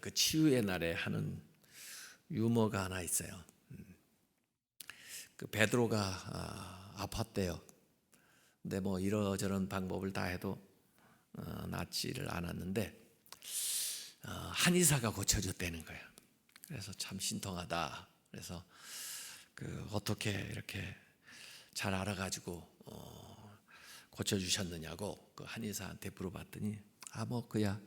그 치유의 날에 하는 유머가 하나 있어요. 그 베드로가 아팠대요. 근데 뭐 이러저런 방법을 다 해도 낫지를 않았는데 한의사가 고쳐줬다는 거예요. 그래서 참 신통하다. 그래서 그 어떻게 이렇게 잘 알아가지고 고쳐주셨느냐고 그 한의사한테 물어봤더니 뭐 그야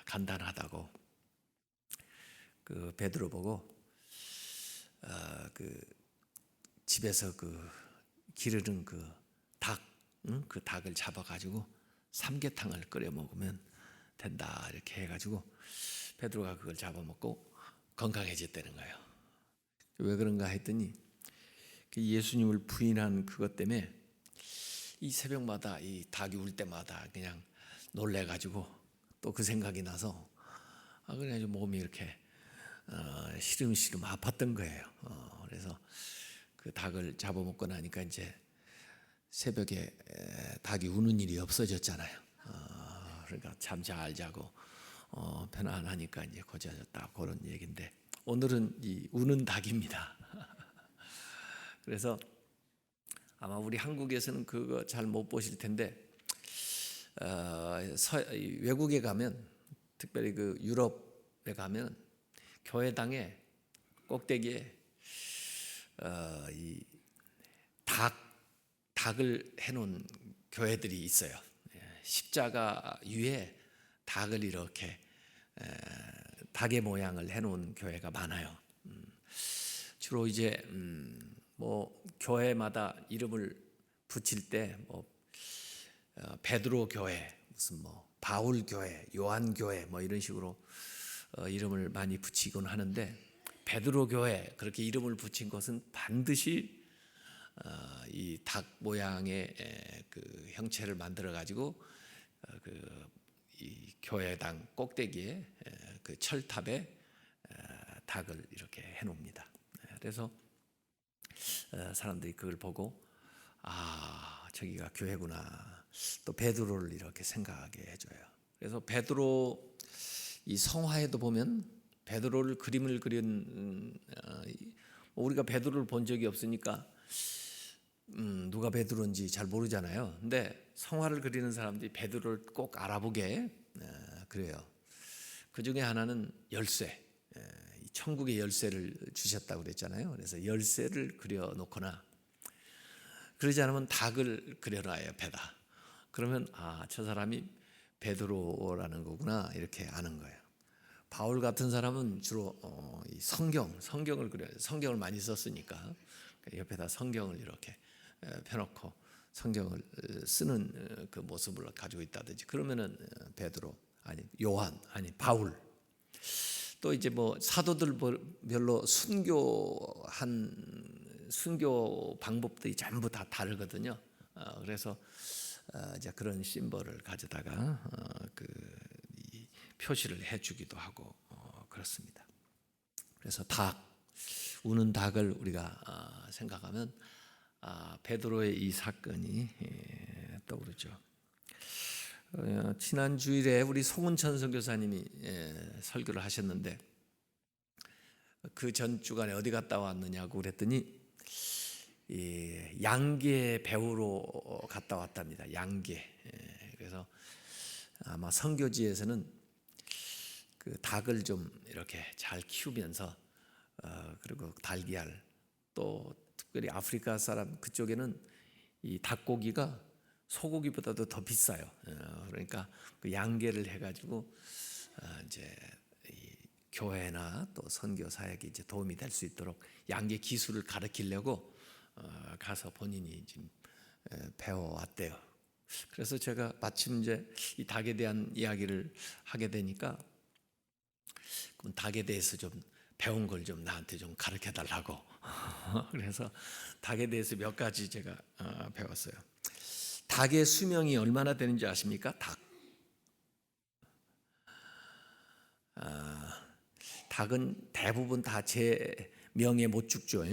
간단하다고. 그 베드로 보고 그 집에서 그 기르는 그 닭, 그 닭을 잡아가지고 삼계탕을 끓여 먹으면 된다 이렇게 해가지고 베드로가 그걸 잡아먹고 건강해졌다는 거예요. 왜 그런가 했더니 그 예수님을 부인한 그것 때문에 이 새벽마다 이 닭이 울 때마다 그냥 놀래가지고 또 그 생각이 나서 그래가지고 몸이 이렇게 시름시름 아팠던 거예요. 그래서 그 닭을 잡아먹고 나니까 이제 새벽에 닭이 우는 일이 없어졌잖아요. 그러니까 잠 잘 자고 편안하니까 이제 고쳐졌다 그런 얘기인데 오늘은 이 우는 닭입니다. 그래서 아마 우리 한국에서는 그거 잘 못 보실 텐데 외국에 가면 특별히 그 유럽에 가면 교회당에 꼭대기에 이 닭을 해놓은 교회들이 있어요. 십자가 위에 닭을 이렇게 닭의 모양을 해놓은 교회가 많아요. 주로 이제 뭐 교회마다 이름을 붙일 때 뭐 베드로 교회, 무슨 뭐 바울 교회, 요한 교회 뭐 이런 식으로 이름을 많이 붙이곤 하는데 베드로 교회 그렇게 이름을 붙인 것은 반드시 이 닭 모양의 그 형체를 만들어 가지고 이 교회당 꼭대기에 그 철탑에 닭을 이렇게 해놓습니다. 그래서 사람들이 그걸 보고 저기가 교회구나. 또 베드로를 이렇게 생각하게 해줘요. 그래서 베드로 이 성화에도 보면 베드로를 그림을 그린 우리가 베드로를 본 적이 없으니까 누가 베드로인지 잘 모르잖아요. 근데 성화를 그리는 사람들이 베드로를 꼭 알아보게 그래요. 그 중에 하나는 열쇠, 천국의 열쇠를 주셨다고 그랬잖아요. 그래서 열쇠를 그려놓거나 그러지 않으면 닭을 그려놔요, 배다. 그러면 저 사람이 베드로라는 거구나 이렇게 아는 거예요. 바울 같은 사람은 주로 이 성경을 그려요. 성경을 많이 썼으니까 옆에다 성경을 이렇게 펴놓고 성경을 쓰는 그 모습을 가지고 있다든지 그러면은 베드로 아니 요한 아니 바울 또 이제 뭐 사도들 별로 순교 방법들이 전부 다 다르거든요. 그래서 이제 그런 심벌을 가져다가 이 표시를 해주기도 하고 그렇습니다. 그래서 우는 닭을 우리가 생각하면 베드로의 이 사건이 떠오르죠. 지난 주일에 우리 송은천 선교사님이 설교를 하셨는데 그 전 주간에 어디 갔다 왔느냐고 그랬더니 양계 배우러 갔다 왔답니다. 양계. 그래서 아마 선교지에서는 그 닭을 좀 이렇게 잘 키우면서 그리고 달걀 또 특별히 아프리카 사람 그쪽에는 이 닭고기가 소고기보다도 더 비싸요. 그러니까 그 양계를 해가지고 이제 이 교회나 또 선교 사역에 이제 도움이 될 수 있도록 양계 기술을 가르치려고 가서 본인이 지금 배워왔대요. 그래서 제가 마침 이제 이 닭에 대한 이야기를 하게 되니까 그럼 닭에 대해서 좀 배운 걸 좀 나한테 좀 가르쳐 달라고. 그래서 닭에 대해서 몇 가지 제가 배웠어요. 닭의 수명이 얼마나 되는지 아십니까? 닭은 대부분 다 제 명에 못 죽죠.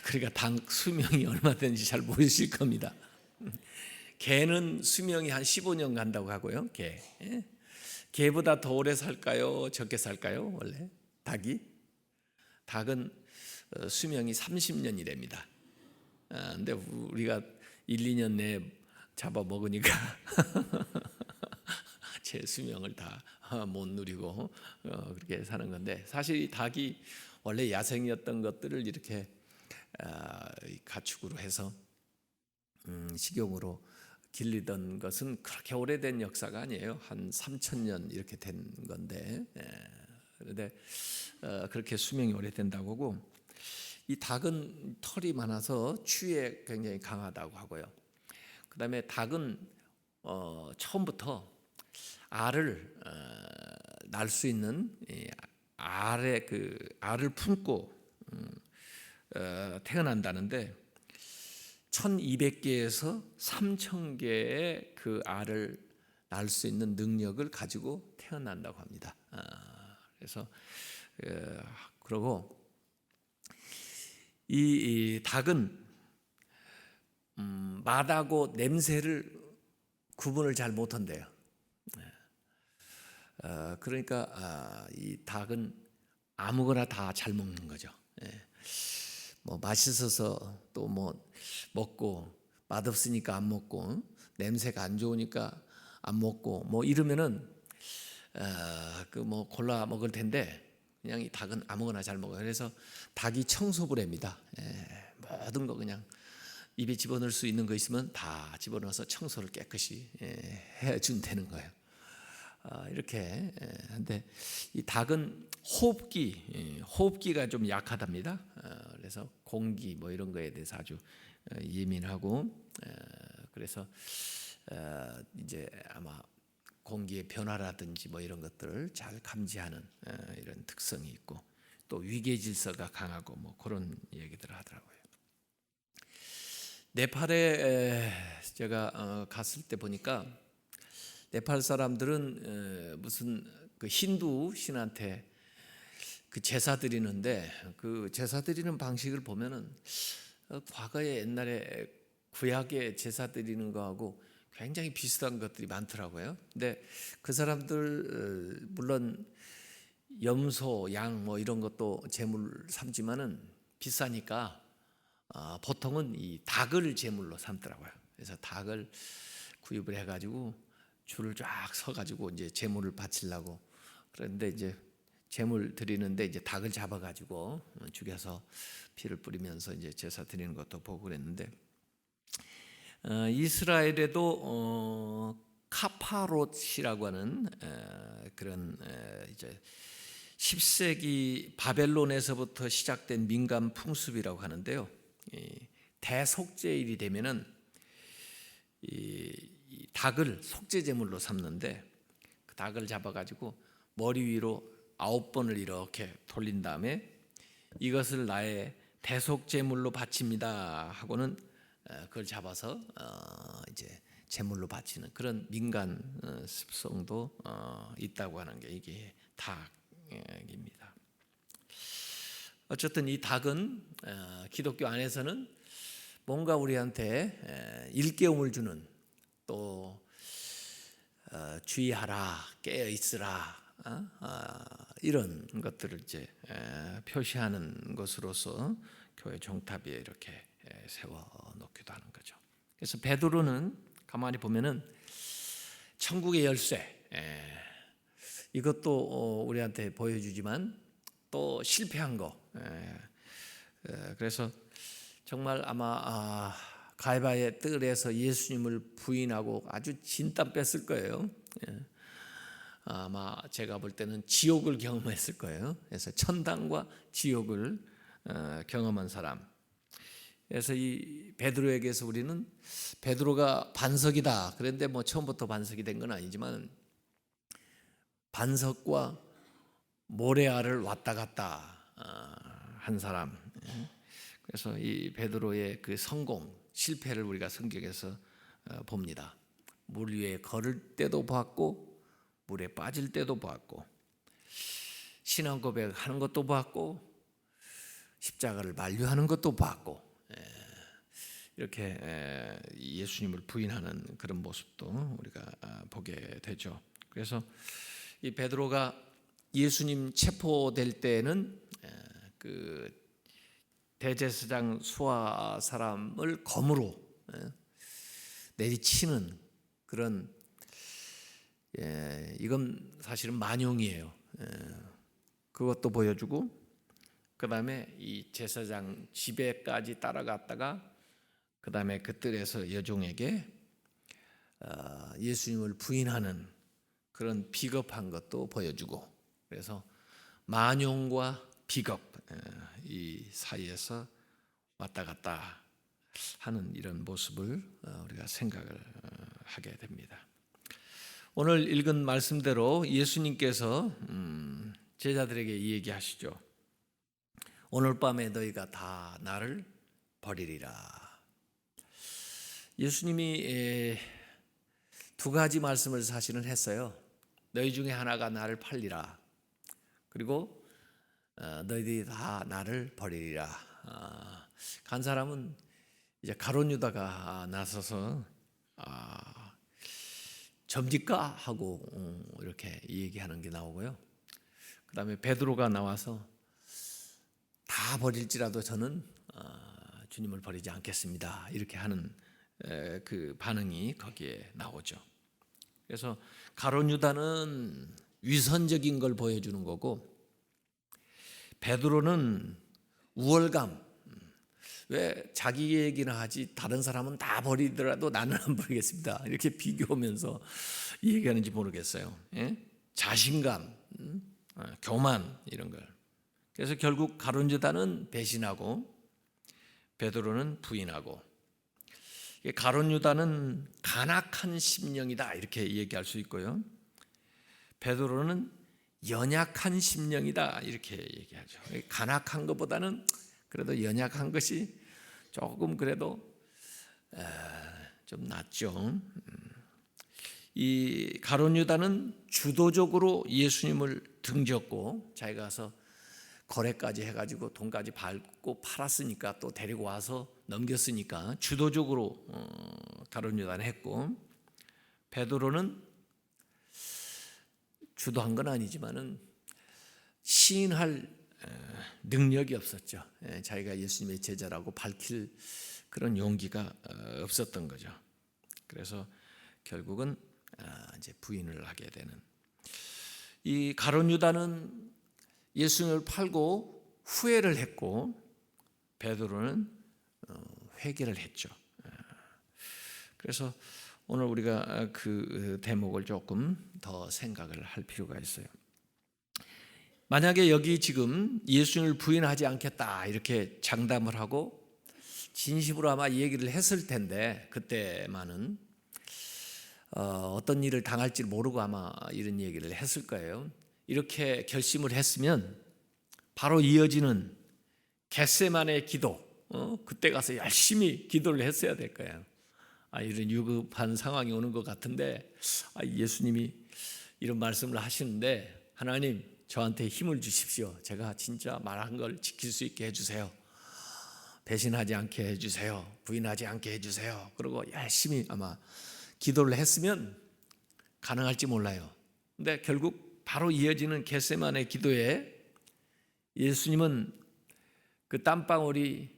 그러니까 닭 수명이 얼마 되는지 잘 모르실 겁니다. 개는 수명이 한 15년 간다고 하고요. 개. 개보다 더 오래 살까요? 적게 살까요? 원래 닭은 수명이 30년이랍니다. 근데 우리가 1, 2년 내에 잡아 먹으니까 제 수명을 다 못 누리고 그렇게 사는 건데, 사실 이 닭이 원래 야생이었던 것들을 이렇게 가축으로 해서 식용으로 길리던 것은 그렇게 오래된 역사가 아니에요. 한 3,000년 이렇게 된 건데, 그런데 그렇게 수명이 오래된다고 하고, 이 닭은 털이 많아서 추위에 굉장히 강하다고 하고요. 그 다음에 닭은 처음부터 알을 낳을 수 있는 알의 그 알을 품고 태어난다는데 1,200개에서 3,000개의 그 알을 낳을 수 있는 능력을 가지고 태어난다고 합니다. 그래서 그러고 이 닭은 맛하고 냄새를 구분을 잘 못한대요. 그러니까 이 닭은 아무거나 다 잘 먹는 거죠. 뭐 맛있어서 또 뭐 먹고, 맛없으니까 안 먹고, 냄새가 안 좋으니까 안 먹고, 뭐 이러면은 그 뭐 골라 먹을 텐데, 그냥 이 닭은 아무거나 잘 먹어요. 그래서 닭이 청소부랍니다. 모든 거 그냥 입에 집어넣을 수 있는 거 있으면 다 집어넣어서 청소를 깨끗이 해준다는 거예요. 이렇게. 근데 이 닭은 호흡기가 좀 약하답니다. 그래서 공기 뭐 이런 거에 대해서 아주 예민하고, 그래서 이제 아마 공기의 변화라든지 뭐 이런 것들을 잘 감지하는 이런 특성이 있고, 또 위계 질서가 강하고 뭐 그런 얘기들을 하더라고요. 네팔에 제가 갔을 때 보니까 네팔 사람들은 무슨 그 힌두 신한테 그 제사 드리는데, 그 제사 드리는 방식을 보면은 과거에 옛날에 구약에 제사 드리는 거하고 굉장히 비슷한 것들이 많더라고요. 근데 그 사람들 물론 염소, 양 뭐 이런 것도 제물 삼지만은 비싸니까 보통은 이 닭을 제물로 삼더라고요. 그래서 닭을 구입을 해가지고 줄을 쫙 서가지고 이제 제물을 바치려고, 그런데 이제 제물 드리는데 이제 닭을 잡아가지고 죽여서 피를 뿌리면서 이제 제사 드리는 것도 보고 그랬는데, 이스라엘에도 카파롯이라고 하는 그런 이제 10세기 바벨론에서부터 시작된 민간 풍습이라고 하는데요. 대속죄일이 되면은 이 닭을 속죄 제물로 삼는데, 그 닭을 잡아가지고 머리 위로 9번을 이렇게 돌린 다음에 이것을 나의 대속 제물로 바칩니다 하고는 그걸 잡아서 이제 제물로 바치는 그런 민간 습성도 있다고 하는 게 이게 닭입니다. 어쨌든 이 닭은 기독교 안에서는 뭔가 우리한테 일깨움을 주는, 또 주의하라, 깨어 있으라, 이런 것들을 이제 표시하는 것으로서 교회 종탑 위에 이렇게 세워 놓기도 하는 거죠. 그래서 베드로는 가만히 보면은 천국의 열쇠, 이것도 우리한테 보여주지만 또 실패한 거. 그래서 정말 아마 가이바의 뜰에서 예수님을 부인하고 아주 진땀 뺐을 거예요. 아마 제가 볼 때는 지옥을 경험했을 거예요. 그래서 천당과 지옥을 경험한 사람. 그래서 이 베드로에게서 우리는 베드로가 반석이다. 그런데 뭐 처음부터 반석이 된 건 아니지만 반석과 모래알을 왔다 갔다 한 사람. 그래서 이 베드로의 그 성공, 실패를 우리가 성경에서 봅니다. 물 위에 걸을 때도 봤고, 물에 빠질 때도 봤고, 신앙 고백하는 것도 봤고, 십자가를 만류하는 것도 봤고, 이렇게 예수님을 부인하는 그런 모습도 우리가 보게 되죠. 그래서 이 베드로가 예수님 체포될 때는 그 대제사장 수하 사람을 검으로 내리치는 그런, 이건 사실은 만용이에요. 그것도 보여주고, 그 다음에 이 제사장 집에까지 따라갔다가 그 다음에 그 뜰에서 여종에게 예수님을 부인하는 그런 비겁한 것도 보여주고, 그래서 만용과 비겁 이 사이에서 왔다 갔다 하는 이런 모습을 우리가 생각을 하게 됩니다. 오늘 읽은 말씀대로 예수님께서 제자들에게 이 얘기하시죠. 오늘 밤에 너희가 다 나를 버리리라. 예수님이 두 가지 말씀을 사실은 했어요. 너희 중에 하나가 나를 팔리라. 그리고 너희들이 다 나를 버리리라. 간 사람은 이제 가룟 유다가 나서서 점집가 하고 이렇게 얘기하는 게 나오고요. 그 다음에 베드로가 나와서 다 버릴지라도 저는 주님을 버리지 않겠습니다. 이렇게 하는 그 반응이 거기에 나오죠. 그래서 가룟 유다는 위선적인 걸 보여주는 거고, 베드로는 우월감, 왜 자기 얘기나 하지 다른 사람은 다 버리더라도 나는 안 버리겠습니다. 이렇게 비교하면서 얘기하는지 모르겠어요. 자신감, 교만 이런 걸. 그래서 결국 가룟 유다는 배신하고 베드로는 부인하고, 가룟 유다는 간악한 심령이다 이렇게 얘기할 수 있고요. 베드로는 연약한 심령이다 이렇게 얘기하죠. 간악한 것보다는 그래도 연약한 것이 조금 그래도 좀 낫죠. 이 가룟 유다는 주도적으로 예수님을 등졌고, 자기가 가서 거래까지 해가지고 돈까지 받고 팔았으니까 또 데리고 와서 넘겼으니까 주도적으로 가룟 유다는 했고, 베드로는 주도한 건 아니지만은 시인할 능력이 없었죠. 자기가 예수님의 제자라고 밝힐 그런 용기가 없었던 거죠. 그래서 결국은 이제 부인을 하게 되는, 이 가룟 유다는 예수님을 팔고 후회를 했고, 베드로는 회개를 했죠. 그래서 오늘 우리가 그 대목을 조금 더 생각을 할 필요가 있어요. 만약에 여기 지금 예수님을 부인하지 않겠다 이렇게 장담을 하고 진심으로 아마 이 얘기를 했을 텐데, 그때만은 어떤 일을 당할지 모르고 아마 이런 얘기를 했을 거예요. 이렇게 결심을 했으면 바로 이어지는 겟세마네 기도, 그때 가서 열심히 기도를 했어야 될 거예요. 이런 유급한 상황이 오는 것 같은데 예수님이 이런 말씀을 하시는데, 하나님 저한테 힘을 주십시오. 제가 진짜 말한 걸 지킬 수 있게 해주세요. 배신하지 않게 해주세요. 부인하지 않게 해주세요. 그리고 열심히 아마 기도를 했으면 가능할지 몰라요. 근데 결국 바로 이어지는 겟세마네 기도에 예수님은 그 땀방울이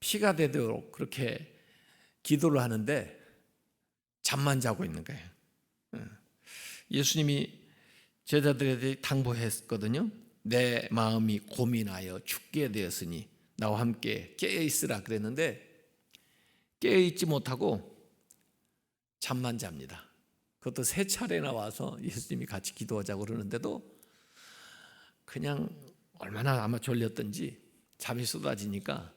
피가 되도록 그렇게 기도를 하는데 잠만 자고 있는 거예요. 예수님이 제자들에게 당부했거든요. 내 마음이 고민하여 죽게 되었으니 나와 함께 깨어있으라 그랬는데, 깨어있지 못하고 잠만 잡니다. 그것도 3차례나 와서 예수님이 같이 기도하자고 그러는데도 그냥 얼마나 아마 졸렸던지 잠이 쏟아지니까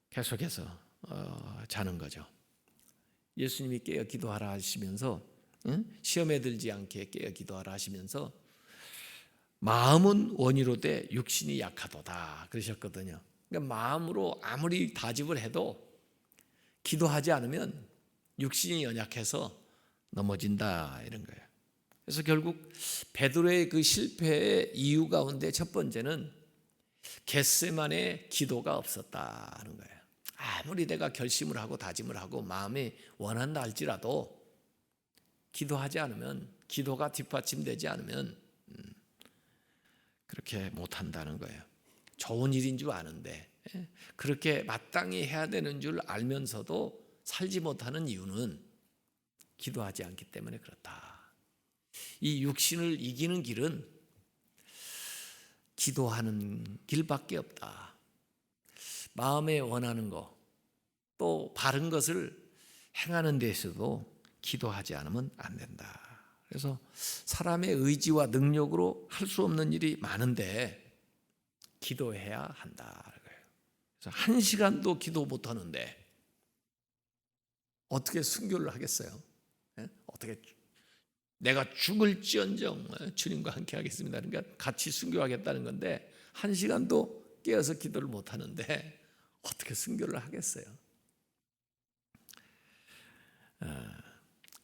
계속해서 자는 거죠. 예수님이 깨어 기도하라 하시면서, 시험에 들지 않게 깨어 기도하라 하시면서 마음은 원이로되 육신이 약하도다 그러셨거든요. 그러니까 마음으로 아무리 다짐을 해도 기도하지 않으면 육신이 연약해서 넘어진다 이런 거예요. 그래서 결국 베드로의 그 실패의 이유 가운데 첫 번째는 겟세마네 기도가 없었다는 거예요. 아무리 내가 결심을 하고 다짐을 하고 마음에 원한다 할지라도 기도하지 않으면, 기도가 뒷받침되지 않으면 그렇게 못한다는 거예요. 좋은 일인 줄 아는데 그렇게 마땅히 해야 되는 줄 알면서도 살지 못하는 이유는 기도하지 않기 때문에 그렇다. 이 육신을 이기는 길은 기도하는 길밖에 없다. 마음에 원하는 것, 또 바른 것을 행하는 데서도 기도하지 않으면 안 된다. 그래서 사람의 의지와 능력으로 할 수 없는 일이 많은데 기도해야 한다. 그래서 1시간도 기도 못하는데 어떻게 순교를 하겠어요? 어떻게 내가 죽을지언정 주님과 함께 하겠습니다. 그러니까 같이 순교하겠다는 건데 1시간도 깨어서 기도를 못하는데 어떻게 순교를 하겠어요?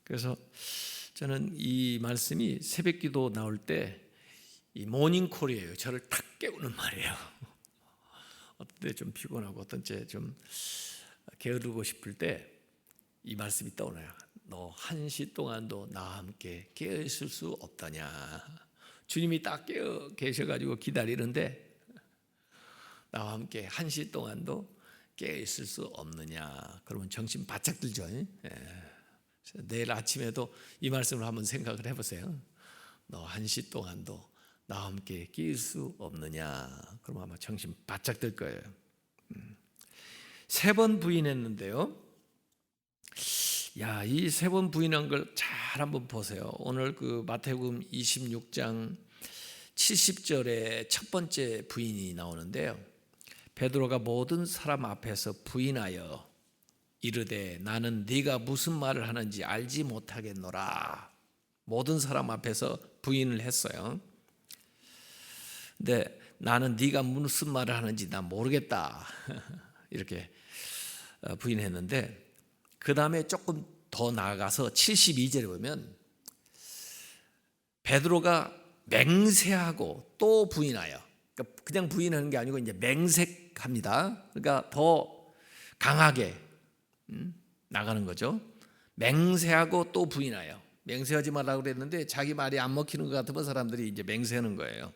그래서 저는 이 말씀이 새벽기도 나올 때 이 모닝콜이에요. 저를 탁 깨우는 말이에요. 어떤 때 좀 피곤하고 어떤 때 좀 게으르고 싶을 때 이 말씀이 떠오르요. 너 1시 동안도 나와 함께 깨어 있을 수 없다냐. 주님이 딱 깨어 계셔가지고 기다리는데 나와 함께 1시 동안도 깨어 있을 수 없느냐. 그러면 정신 바짝 들죠. 내일 아침에도 이 말씀을 한번 생각을 해보세요. 너 1시 동안도 나와 함께 깨어 있을 수 없느냐. 그러면 아마 정신 바짝 들 거예요. 3번 부인했는데요. 야, 이 3번 부인한 걸 잘 한번 보세요. 오늘 그 마태복음 26장 70절에 첫 번째 부인이 나오는데요. 베드로가 모든 사람 앞에서 부인하여 이르되 나는 네가 무슨 말을 하는지 알지 못하겠노라. 모든 사람 앞에서 부인을 했어요. 근데 나는 네가 무슨 말을 하는지 난 모르겠다. 이렇게 부인했는데 그 다음에 조금 더 나아가서 72절에 보면 베드로가 맹세하고 또 부인하여, 그러니까 그냥 부인하는 게 아니고 이제 맹색합니다. 그러니까 더 강하게 나가는 거죠. 맹세하고 또 부인하여. 맹세하지 말라고 그랬는데 자기 말이 안 먹히는 것 같으면 사람들이 이제 맹세하는 거예요.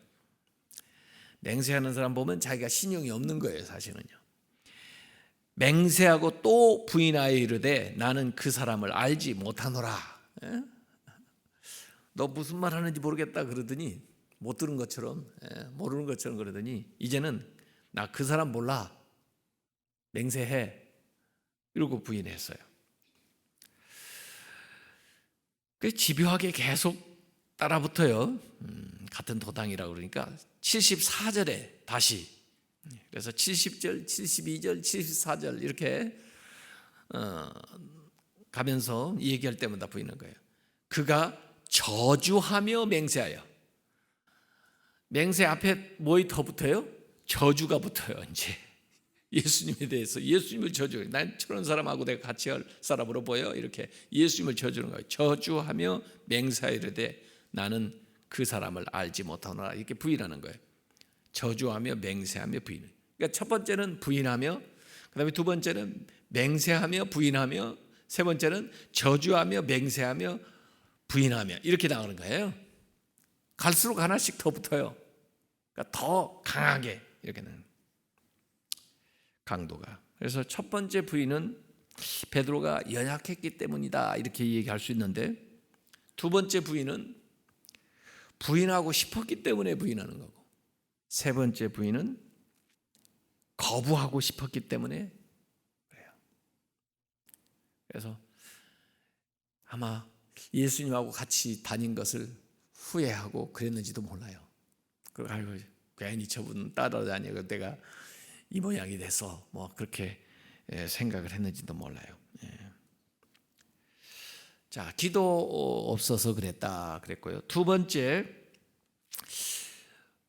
맹세하는 사람 보면 자기가 신용이 없는 거예요, 사실은요. 맹세하고 또 부인하여 이르되 나는 그 사람을 알지 못하노라. 너 무슨 말 하는지 모르겠다 그러더니 못 들은 것처럼, 모르는 것처럼 그러더니 이제는 나 그 사람 몰라. 맹세해. 이러고 부인했어요. 집요하게 계속 따라붙어요. 같은 도당이라고 그러니까 74절에 다시, 그래서 70절, 72절, 74절 이렇게 가면서 얘기할 때마다 보이는 거예요. 그가 저주하며 맹세하여. 맹세 앞에 뭐이 더 붙어요? 저주가 붙어요. 이제 예수님에 대해서 예수님을 저주해요. 난 저런 사람하고 내가 같이 할 사람으로 보여. 이렇게 예수님을 저주하는 거예요. 저주하며 맹세하이르되 나는 그 사람을 알지 못하노라. 이렇게 부인하는 거예요. 저주하며 맹세하며 부인. 그러니까 첫 번째는 부인하며, 그다음에 두 번째는 맹세하며 부인하며, 세 번째는 저주하며 맹세하며 부인하며 이렇게 나오는 거예요. 갈수록 하나씩 더 붙어요. 그러니까 더 강하게 이렇게는 강도가. 그래서 첫 번째 부인은 베드로가 연약했기 때문이다 이렇게 얘기할 수 있는데, 두 번째 부인은 부인하고 싶었기 때문에 부인하는 거고, 세 번째 부인은 거부하고 싶었기 때문에 그래요. 그래서 아마 예수님하고 같이 다닌 것을 후회하고 그랬는지도 몰라요. 그리고 아이고 괜히 저분 따라다니고 내가 이 모양이 돼서 뭐 그렇게 생각을 했는지도 몰라요. 자, 기도 없어서 그랬다 그랬고요. 두 번째,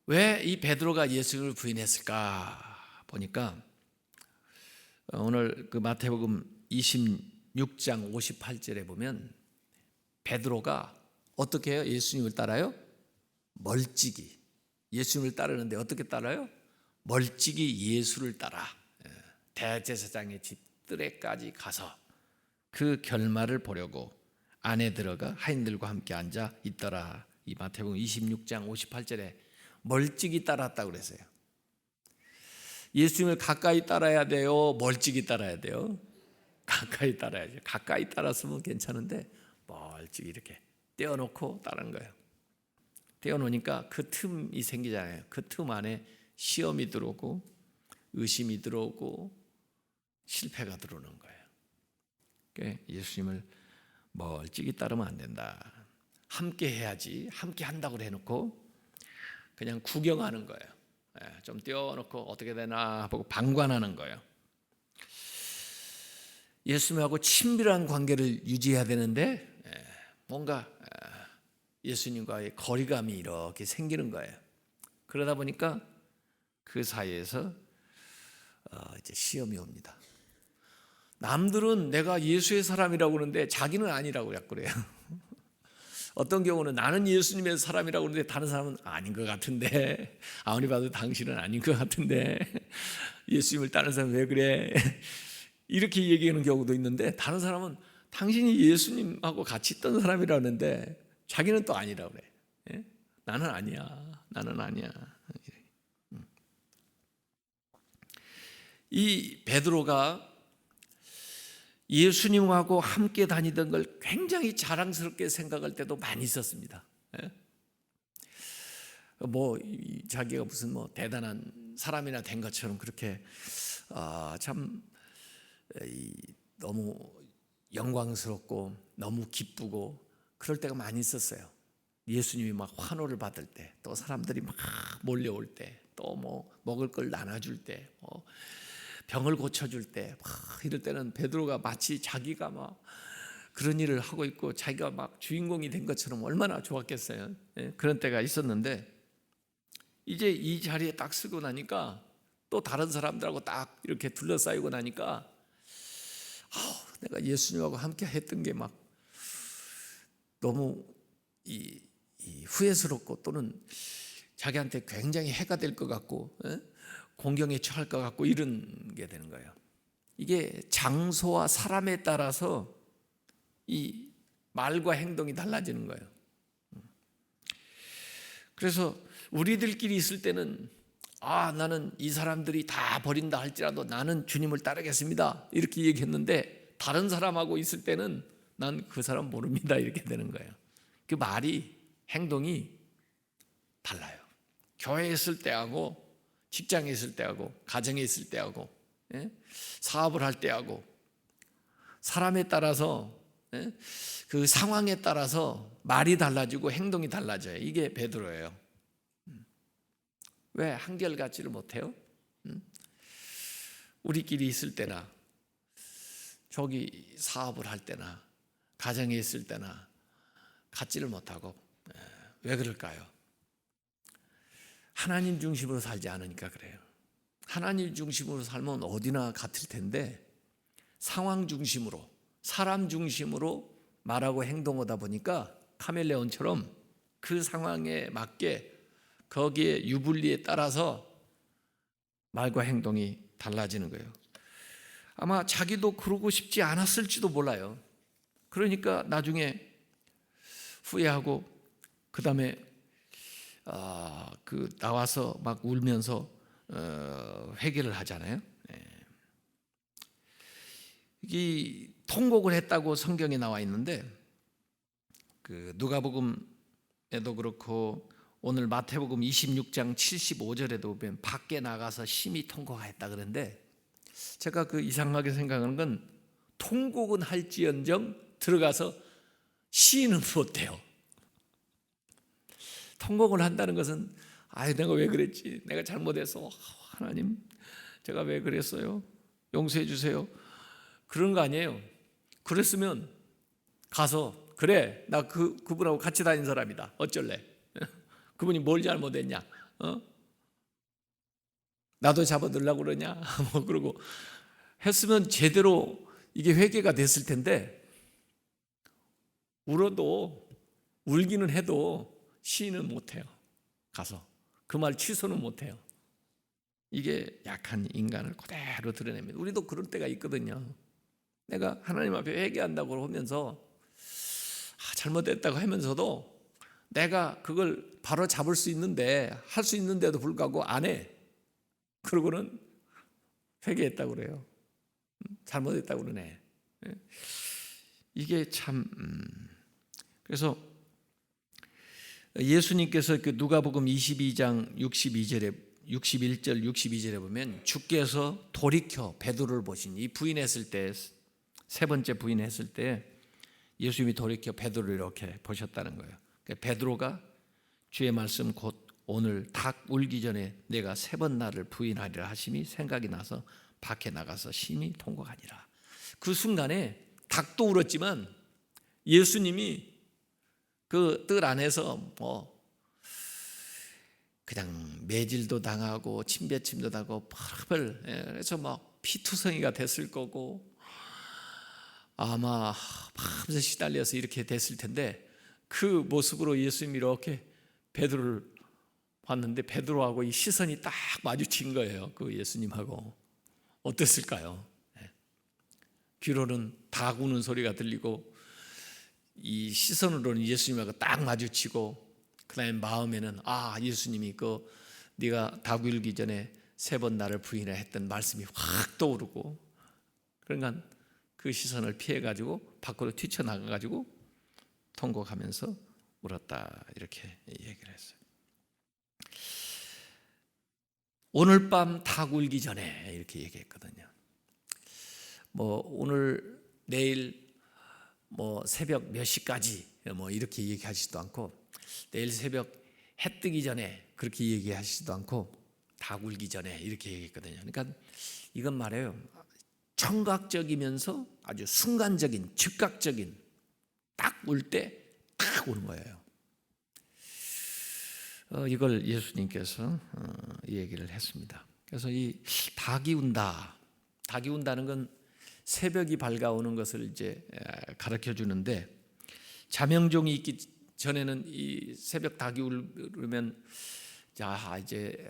왜 이 베드로가 예수를 부인했을까 보니까 오늘 그 마태복음 26장 58절에 보면 베드로가 어떻게 해요? 예수님을 따라요? 멀찍이. 예수님을 따르는데 어떻게 따라요? 멀찍이 예수를 따라 대제사장의 집 뜰에까지 가서 그 결말을 보려고 안에 들어가 하인들과 함께 앉아 있더라. 이 마태복음 26장 58절에 멀찍이 따랐다고 그랬어요. 예수님을 가까이 따라야 돼요? 멀찍이 따라야 돼요? 가까이 따라야죠. 가까이 따랐으면 괜찮은데 멀찍이 이렇게 떼어놓고 따른 거예요. 떼어놓으니까 그 틈이 생기잖아요. 그 틈 안에 시험이 들어오고 의심이 들어오고 실패가 들어오는 거예요. 그러니까 예수님을 멀찍이 따르면 안 된다. 함께 해야지. 함께 한다고 해놓고 그냥 구경하는 거예요. 좀 떼어놓고 어떻게 되나 보고 방관하는 거예요. 예수님하고 친밀한 관계를 유지해야 되는데 뭔가 예수님과의 거리감이 이렇게 생기는 거예요. 그러다 보니까 그 사이에서 이제 시험이 옵니다. 남들은 내가 예수의 사람이라고 그러는데 자기는 아니라고 그래요. 어떤 경우는 나는 예수님의 사람이라고 그러는데 다른 사람은 아닌 것 같은데, 아무리 봐도 당신은 아닌 것 같은데 예수님을 따르는 사람은 왜 그래? 이렇게 얘기하는 경우도 있는데 다른 사람은 당신이 예수님하고 같이 있던 사람이라는데 자기는 또 아니라고 그래. 나는 아니야. 나는 아니야. 이 베드로가 예수님하고 함께 다니던 걸 굉장히 자랑스럽게 생각할 때도 많이 있었습니다. 자기가 무슨 대단한 사람이나 된 것처럼 그렇게 참 너무 영광스럽고 너무 기쁘고 그럴 때가 많이 있었어요. 예수님이 막 환호를 받을 때, 또 사람들이 막 몰려올 때, 또 먹을 걸 나눠줄 때, 병을 고쳐줄 때, 막 이럴 때는 베드로가 마치 자기가 막 그런 일을 하고 있고 자기가 막 주인공이 된 것처럼 얼마나 좋았겠어요. 그런 때가 있었는데 이제 이 자리에 딱 쓰고 나니까 또 다른 사람들하고 딱 이렇게 둘러싸이고 나니까 내가 예수님하고 함께 했던 게 막 너무 후회스럽고 또는 자기한테 굉장히 해가 될 것 같고 공경에 처할 것 같고 이런 게 되는 거예요. 이게 장소와 사람에 따라서 이 말과 행동이 달라지는 거예요. 그래서 우리들끼리 있을 때는 나는 이 사람들이 다 버린다 할지라도 나는 주님을 따르겠습니다 이렇게 얘기했는데 다른 사람하고 있을 때는 난 그 사람 모릅니다 이렇게 되는 거예요. 그 말이 행동이 달라요. 교회에 있을 때하고 직장에 있을 때하고 가정에 있을 때하고 사업을 할 때하고 사람에 따라서 그 상황에 따라서 말이 달라지고 행동이 달라져요. 이게 베드로예요. 왜 한결같지를 못해요? 우리끼리 있을 때나 저기 사업을 할 때나 가정에 있을 때나 같지를 못하고 왜 그럴까요? 하나님 중심으로 살지 않으니까 그래요. 하나님 중심으로 살면 어디나 같을 텐데 상황 중심으로 사람 중심으로 말하고 행동하다 보니까 카멜레온처럼 그 상황에 맞게 거기에 유불리에 따라서 말과 행동이 달라지는 거예요. 아마 자기도 그러고 싶지 않았을지도 몰라요. 그러니까 나중에 후회하고 그 다음에 나와서 막 울면서 회개를 하잖아요. 이 통곡을 했다고 성경에 나와 있는데 그 누가복음에도 그렇고 오늘 마태복음 26장 75절에도 보면 밖에 나가서 심히 통곡하였다 그러는데 제가 그 이상하게 생각하는 건 통곡은 할지언정 들어가서 시인은 못해요. 통곡을 한다는 것은 내가 왜 그랬지? 내가 잘못해서 하나님 제가 왜 그랬어요? 용서해 주세요. 그런 거 아니에요. 그랬으면 가서 그래 나 그분하고 같이 다닌 사람이다. 어쩔래? 그분이 뭘 잘못했냐? 나도 잡아들려고 그러냐? 그러고 했으면 제대로 이게 회개가 됐을 텐데 울어도 울기는 해도 시인은 못해요. 가서 그 말 취소는 못해요. 이게 약한 인간을 그대로 드러냅니다. 우리도 그럴 때가 있거든요. 내가 하나님 앞에 회개한다고 하면서 잘못됐다고 하면서도 내가 그걸 바로 잡을 수 있는데, 할 수 있는데도 불구하고 안 해. 그러고는 회개했다고 그래요. 잘못했다고 그러네. 이게 참 그래서 예수님께서 그 누가복음 22장 61절 62절에 보면 주께서 돌이켜 베드로를 보신, 이 부인했을 때, 세 번째 부인했을 때 예수님이 돌이켜 베드로를 이렇게 보셨다는 거예요. 그러니까 베드로가 주의 말씀 곧 오늘 닭 울기 전에 내가 세 번 나를 부인하리라 하심이 생각이 나서 밖에 나가서 심히 통곡하니라. 그 순간에 닭도 울었지만 예수님이 그 뜰 안에서 뭐 그냥 매질도 당하고 침뱉침도 당하고 펄펄, 그래서 막 피투성이가 됐을 거고 아마 밤새 시달려서 이렇게 됐을 텐데, 그 모습으로 예수님이 이렇게 베드로를 봤는데 베드로하고 이 시선이 딱 마주친 거예요. 그 예수님하고. 어땠을까요? 귀로는 닭 우는 소리가 들리고 이 시선으로는 예수님하고 딱 마주치고, 그다음에 마음에는 예수님이 네가 닭 울기 전에 세 번 나를 부인해 했던 말씀이 확 떠오르고, 그러니까 그 시선을 피해가지고 밖으로 뛰쳐나가가지고 통곡하면서 울었다, 이렇게 얘기를 했어요. 오늘 밤 닭 울기 전에 이렇게 얘기했거든요. 뭐 오늘 내일 뭐 새벽 몇 시까지 뭐 이렇게 얘기하시지도 않고, 내일 새벽 해 뜨기 전에 그렇게 얘기하시지도 않고 닭 울기 전에 이렇게 얘기했거든요. 그러니까 이건 말이에요, 청각적이면서 아주 순간적인, 즉각적인, 딱 울 때 딱 오는 거예요. 이걸 예수님께서 얘기를 했습니다. 그래서 이 닭이 운다는 건 새벽이 밝아오는 것을 이제 가르쳐 주는데, 자명종이 있기 전에는 이 새벽 닭이 울면 자 이제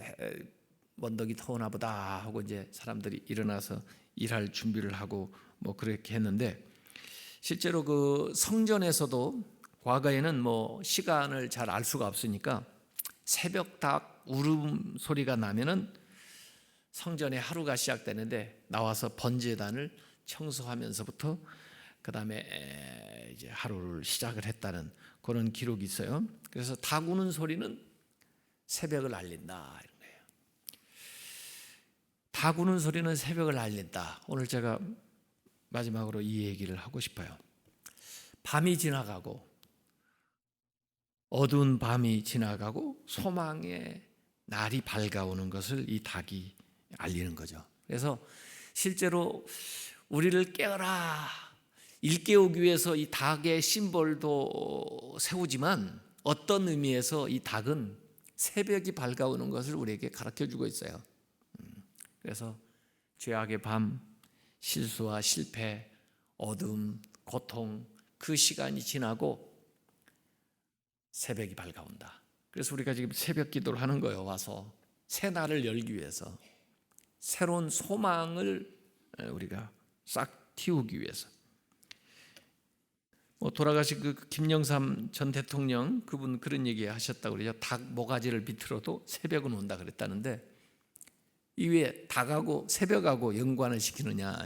먼덕이 터오나 보다 하고 이제 사람들이 일어나서 일할 준비를 하고 뭐 그렇게 했는데, 실제로 그 성전에서도 과거에는 뭐 시간을 잘 알 수가 없으니까 새벽 닭 울음 소리가 나면은 성전에 하루가 시작되는데 나와서 번제단을 청소하면서부터 그 다음에 이제 하루를 시작을 했다는 그런 기록이 있어요. 그래서 닭 우는 소리는 새벽을 알린다, 이런 거예요. 닭 우는 소리는 새벽을 알린다. 오늘 제가 마지막으로 이 얘기를 하고 싶어요. 밤이 지나가고, 어두운 밤이 지나가고 소망의 날이 밝아오는 것을 이 닭이 알리는 거죠. 그래서 실제로 우리를 깨어라, 일깨우기 위해서 이 닭의 심볼도 세우지만, 어떤 의미에서 이 닭은 새벽이 밝아오는 것을 우리에게 가르쳐주고 있어요. 그래서 죄악의 밤, 실수와 실패, 어둠, 고통, 그 시간이 지나고 새벽이 밝아온다. 그래서 우리가 지금 새벽 기도를 하는 거예요. 와서 새 날을 열기 위해서, 새로운 소망을 우리가 싹 틔우기 위해서. 돌아가신 그 김영삼 전 대통령, 그분 그런 얘기 하셨다고 그러죠. 닭 모가지를 비틀어도 새벽은 온다 그랬다는데, 이 왜 닭하고 새벽하고 연관을 시키느냐,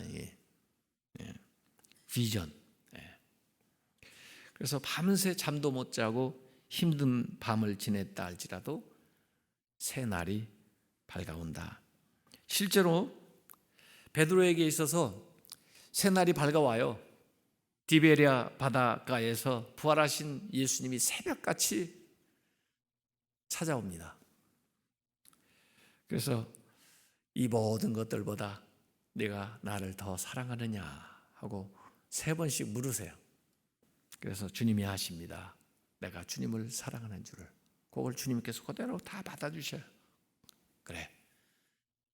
비전. 그래서 밤새 잠도 못 자고 힘든 밤을 지냈다 할지라도 새 날이 밝아온다. 실제로 베드로에게 있어서 새 날이 밝아와요. 디베랴 바닷가에서 부활하신 예수님이 새벽같이 찾아옵니다. 그래서 이 모든 것들보다 내가 나를 더 사랑하느냐 하고 세 번씩 물으세요. 그래서 주님이 하십니다. 내가 주님을 사랑하는 줄을. 그걸 주님께서 그대로 다 받아주셔요. 그래,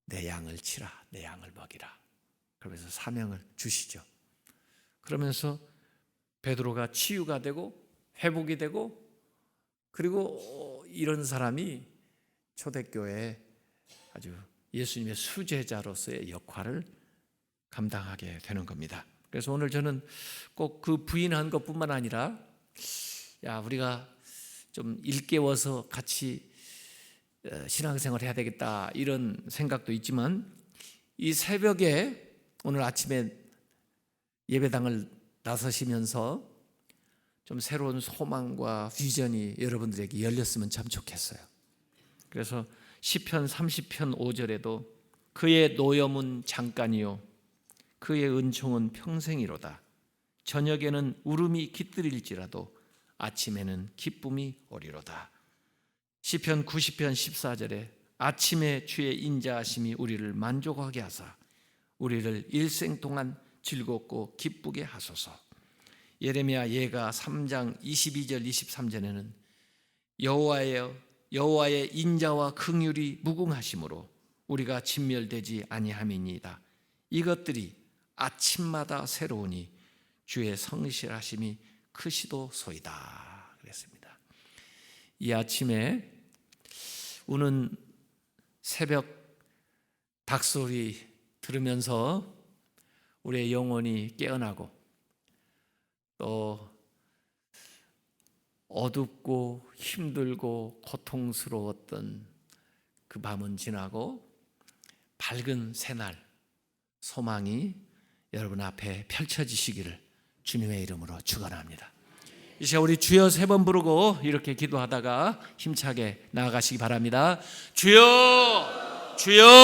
내 양을 치라, 내 양을 먹이라. 그러면서 사명을 주시죠. 그러면서 베드로가 치유가 되고 회복이 되고, 그리고 이런 사람이 초대교회에 아주 예수님의 수제자로서의 역할을 감당하게 되는 겁니다. 그래서 오늘 저는 꼭 그 부인한 것뿐만 아니라 야, 우리가 좀 일깨워서 같이 신앙생활 해야 되겠다 이런 생각도 있지만, 이 새벽에 오늘 아침에 예배당을 나서시면서 좀 새로운 소망과 비전이 여러분들에게 열렸으면 참 좋겠어요. 그래서 시편 30편 5절에도 그의 노염은 잠깐이요 그의 은총은 평생이로다. 저녁에는 울음이 깃들일지라도 아침에는 기쁨이 오리로다. 시편 90편 14절에 아침에 주의 인자하심이 우리를 만족하게 하사 우리를 일생 동안 즐겁고 기쁘게 하소서. 예레미야 예가 3장 22절 23절에는 여호와의 인자와 긍휼이 무궁하심으로 우리가 진멸되지 아니함이니이다. 이것들이 아침마다 새로우니 주의 성실하심이 크시도소이다 그랬습니다. 이 아침에 우는 새벽 닭소리 들으면서 우리의 영혼이 깨어나고 또 어둡고 힘들고 고통스러웠던 그 밤은 지나고 밝은 새날 소망이 여러분 앞에 펼쳐지시기를 주님의 이름으로 축원합니다. 이 시간 우리 주여 3번 부르고 이렇게 기도하다가 힘차게 나아가시기 바랍니다. 주여, 주여.